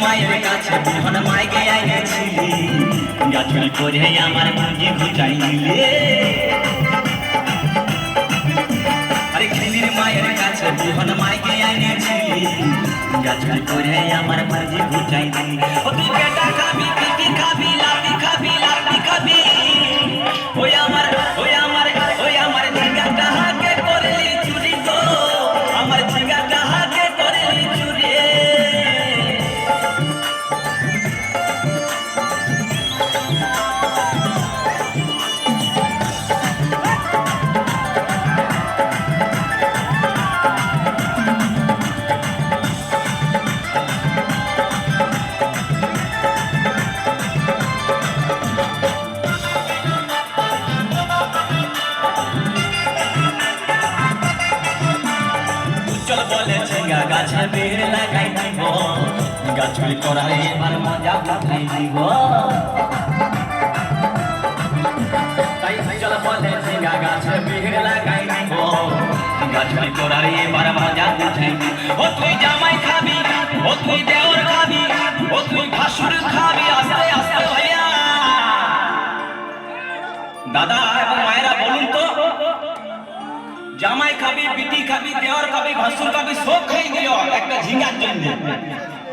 মায়ের কাছে বিহন মাইকে আইনেছিলি গাছুরি করে আমার ভাঙে ঘুচাই নিলে আরে খিলির মায়ের কাছে বিহন মাইকে আইনেছিলি গাছুরি করে আমার ভাঙে ঘুচাই নিলে ও তুই বেটা খাবি পিটি খাবি লাতি খাবি লাতি খাবি ওই আমার ঝিঙ্গাটা হাকে করলি চুরি গো আমার ঝিঙ্গাটা হাকে করলি চুরি চল বলে ঝিঙ্গা গাছে বের লাগাই দিব গাছুরি করার এবার মজা উঠাই দিব তাই চল বলে ঝিঙ্গা গাছে বের লাগাই দিব গাছুরি করার এবার মজা উঠাই দিব ও তুই জামাই খাবি ও তুই দেওর খাবি ও তুই ভাসুর খাবি আস্তে আস্তে ভাইয়া দাদা এবং মায়েরা বলুন তো জামাই খাবি বিটি খাবি দেওয়ার খাবি ভাসুর খাবি সব খাই দিও একটা ঝিঙ্গার জন্য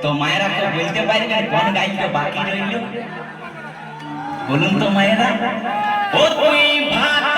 তো মায়েরা তো বলতে পারবে কোন গাইতে বাকি রইল বলুন তো মায়েরা ও তুই ভাত